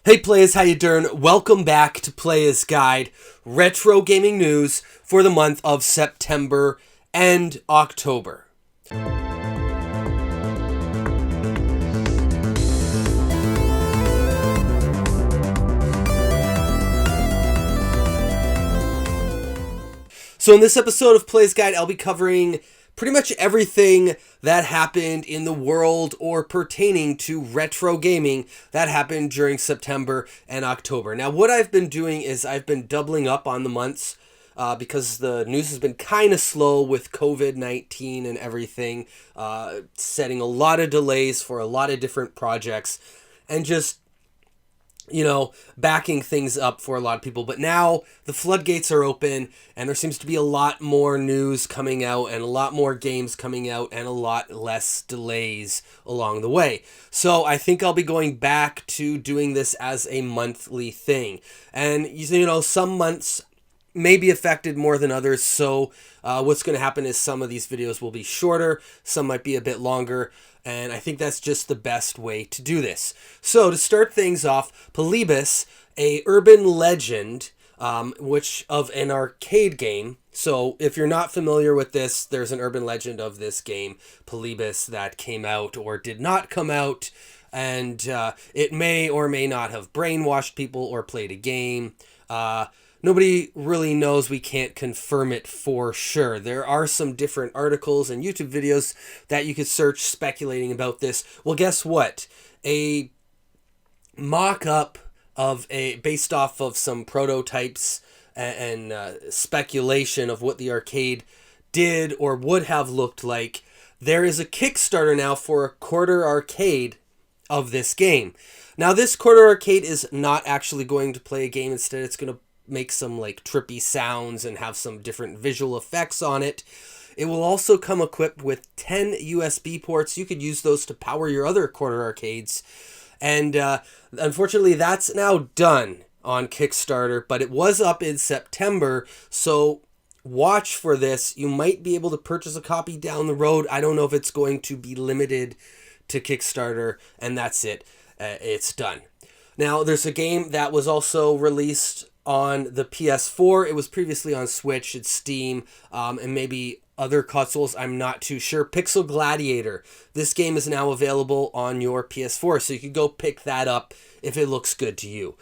Hey Playas, how you doing? Welcome back to Playas Guide, retro gaming news for the month of September and October. So in this episode of Playas Guide, I'll be covering pretty much everything that happened in the world or pertaining to retro gaming that happened during September and October. Now, what I've been doing is I've been doubling up on the months because the news has been kind of slow with COVID-19 and everything, setting a lot of delays for a lot of different projects and just backing things up for a lot of people. But now the floodgates are open and there seems to be a lot more news coming out and a lot more games coming out and a lot less delays along the way. So I think I'll be going back to doing this as a monthly thing. And, some months may be affected more than others. So what's going to happen is some of these videos will be shorter, some might be a bit longer. And I think that's just the best way to do this. So to start things off, Playas, a urban legend, which of an arcade game. So if you're not familiar with this, there's an urban legend of this game, Playas, that came out or did not come out. And it may or may not have brainwashed people or played a game. Nobody really knows. We can't confirm it for sure. There are some different articles and YouTube videos that you could search speculating about this. Well, guess what? A mock-up based off of some prototypes and speculation of what the arcade did or would have looked like. There is a Kickstarter now for a quarter arcade of this game. Now, this quarter arcade is not actually going to play a game. Instead, it's going to make some trippy sounds and have some different visual effects on it. It will also come equipped with 10 USB ports. You could use those to power your other quarter arcades. And unfortunately, that's now done on Kickstarter, but it was up in September. So watch for this. You might be able to purchase a copy down the road. I don't know if it's going to be limited to Kickstarter, and that's it. It's done. Now, there's a game that was also released on the PS4. It was previously on Switch, it's Steam, and maybe other consoles. I'm not too sure. Pixel Gladiator. This game is now available on your PS4, so you can go pick that up if it looks good to you.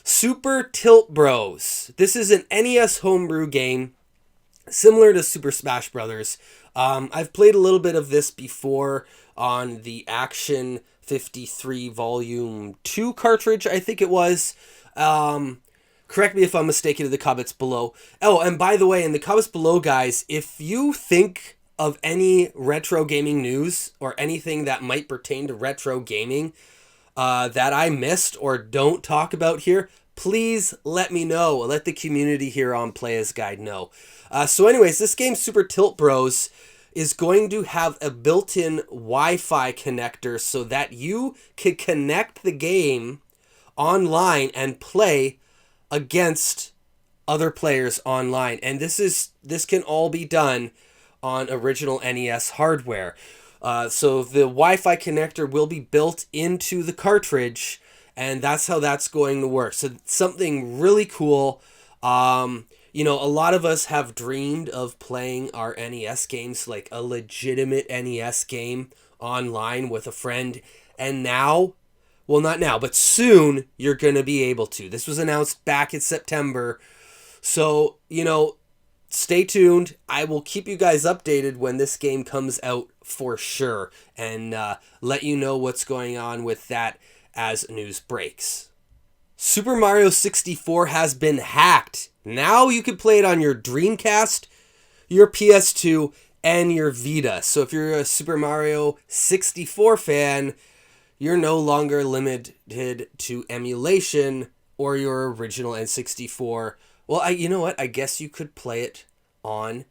Super Tilt Bros. This is an NES Homebrew game, similar to Super Smash Brothers. I've played a little bit of this before on the Action 53 Volume 2 cartridge, I think it was. Correct me if I'm mistaken in the comments below. Oh, and by the way, in the comments below, guys, if you think of any retro gaming news or anything that might pertain to retro gaming that I missed or don't talk about here, please let me know. Let the community here on Playas Guide know. So anyways, this game, Super Tilt Bros, is going to have a built-in Wi-Fi connector so that you can connect the game online and play against other players online. And this can all be done on original NES hardware. So the Wi-Fi connector will be built into the cartridge, and that's how that's going to work. So something really cool. A lot of us have dreamed of playing our NES games, like a legitimate NES game online with a friend. And now, well, not now, but soon you're going to be able to. This was announced back in September. So, stay tuned. I will keep you guys updated when this game comes out for sure and let you know what's going on with that as news breaks. Super Mario 64 has been hacked. Now you can play it on your Dreamcast, your PS2, and your Vita. So if you're a Super Mario 64 fan, you're no longer limited to emulation or your original N64. Well, you know what? I guess you could play it on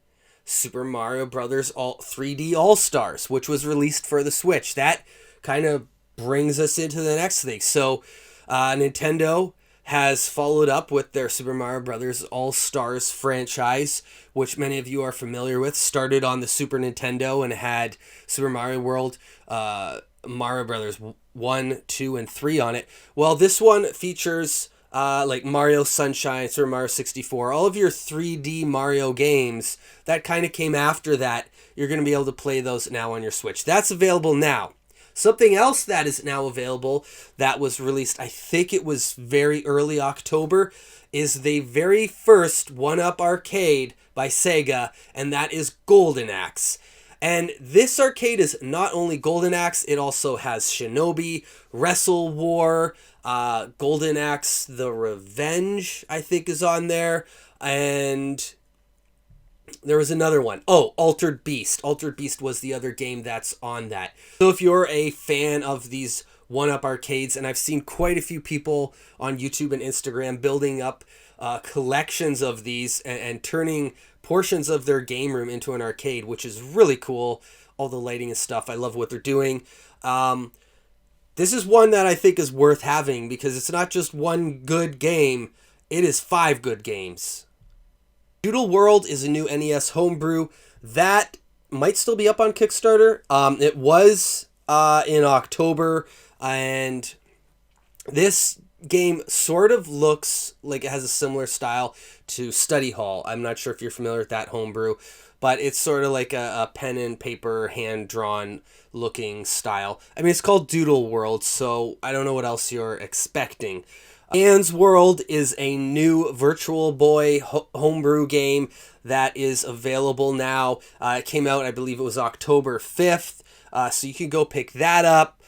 Super Mario Brothers 3D All-Stars, which was released for the Switch. That kind of brings us into the next thing. So Nintendo has followed up with their Super Mario Brothers All-Stars franchise, which many of you are familiar with. Started on the Super Nintendo and had Super Mario World, Mario Brothers 1, 2, and 3 on it. Well, this one features like Mario Sunshine, Super Mario 64, all of your 3D Mario games that kind of came after that. You're going to be able to play those now on your Switch. That's available now. Something else that is now available that was released, I think it was very early October, is the very first 1-Up Arcade by Sega, and that is Golden Axe. And this arcade is not only Golden Axe, it also has Shinobi, Wrestle War, Golden Axe The Revenge, I think is on there, and there was another one. Oh, Altered Beast. Altered Beast was the other game that's on that. So if you're a fan of these 1-Up arcades, and I've seen quite a few people on YouTube and Instagram building up collections of these and turning portions of their game room into an arcade, which is really cool. All the lighting and stuff. I love what they're doing. This is one that I think is worth having because it's not just one good game. It is 5 good games. Doodle World is a new NES Homebrew that might still be up on Kickstarter. It was in October, and this game sort of looks like it has a similar style to Study Hall. I'm not sure if you're familiar with that homebrew, but it's sort of like a pen and paper, hand-drawn looking style. I mean, it's called Doodle World, so I don't know what else you're expecting. Anne's World is a new Virtual Boy homebrew game that is available now. It came out, I believe it was October 5th, so you can go pick that up.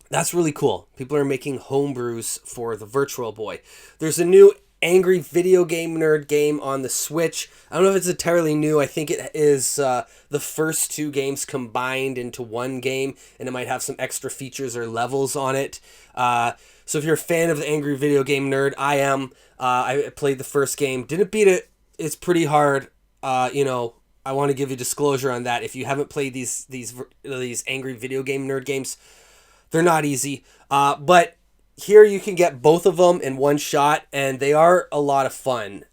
That's really cool. People are making homebrews for the Virtual Boy. There's a new Angry Video Game Nerd game on the Switch. I don't know if it's entirely new. I think it is the first 2 games combined into one game, and it might have some extra features or levels on it. So if you're a fan of the Angry Video Game Nerd, I am. I played the first game. Didn't beat it. It's pretty hard. I want to give you disclosure on that. If you haven't played these Angry Video Game Nerd games, they're not easy. But here you can get both of them in one shot, and they are a lot of fun.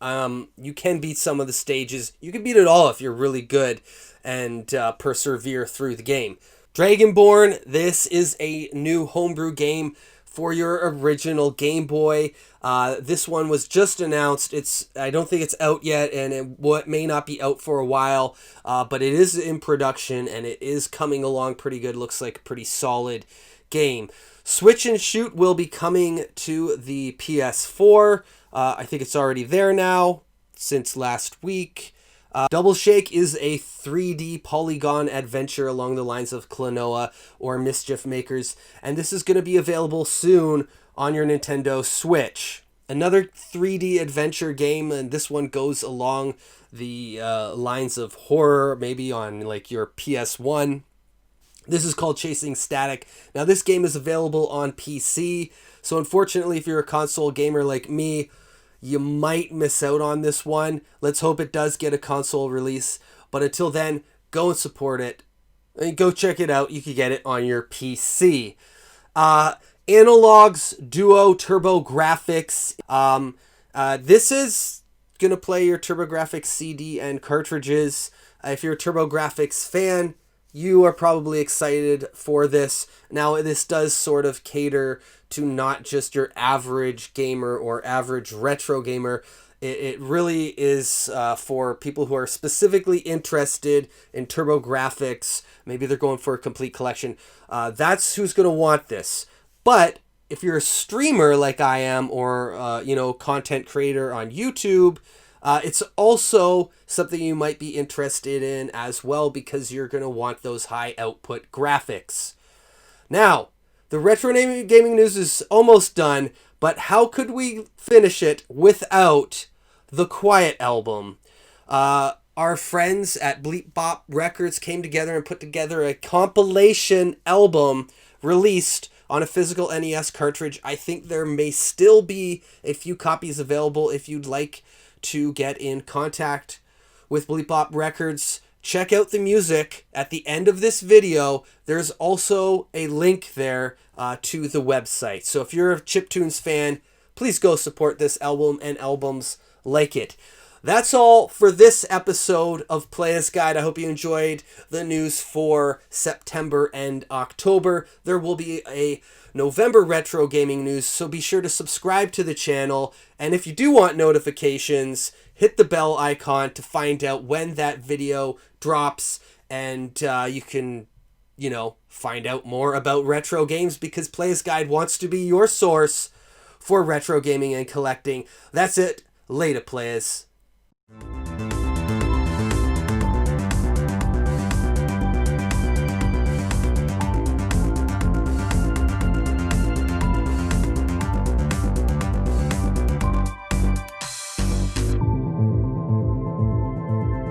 You can beat some of the stages. You can beat it all if you're really good and persevere through the game. Dragonborn, this is a new homebrew game for your original Game Boy. This one was just announced. I don't think it's out yet, and it may not be out for a while, but it is in production, and it is coming along pretty good. Looks like a pretty solid game. Switch and Shoot will be coming to the PS4. I think it's already there now since last week. Double Shake is a 3D polygon adventure along the lines of Klonoa or Mischief Makers, and this is going to be available soon on your Nintendo Switch. Another 3D adventure game, and this one goes along the lines of horror, maybe on like your PS1. This is called Chasing Static. Now, this game is available on PC, so unfortunately, if you're a console gamer like me, you might miss out on this one. Let's hope it does get a console release. But until then, go and support it. And go check it out. You can get it on your PC. Analog's Duo Turbo Graphics. This is going to play your TurboGrafx CD and cartridges. If you're a TurboGrafx fan, you are probably excited for this. Now, this does sort of cater to not just your average gamer or average retro gamer. It really is for people who are specifically interested in TurboGrafx. Maybe they're going for a complete collection. That's who's going to want this. But if you're a streamer like I am, or content creator on YouTube, it's also something you might be interested in as well, because you're going to want those high output graphics. Now, the retro gaming news is almost done, but how could we finish it without the Quiet album? Our friends at Bleep Bop Records came together and put together a compilation album released on a physical NES cartridge. I think there may still be a few copies available if you'd like to get in contact with Bleep Bop Records. Check out the music at the end of this video. There's also a link there to the website. So if you're a Chiptunes fan, please go support this album and albums like it. that's all for this episode of Playas Guide. I hope you enjoyed the news for September and October. There will be a November retro gaming news, so be sure to subscribe to the channel. And if you do want notifications, hit the bell icon to find out when that video drops, and you can, find out more about retro games, because Playas Guide wants to be your source for retro gaming and collecting. That's it. Later, Playas.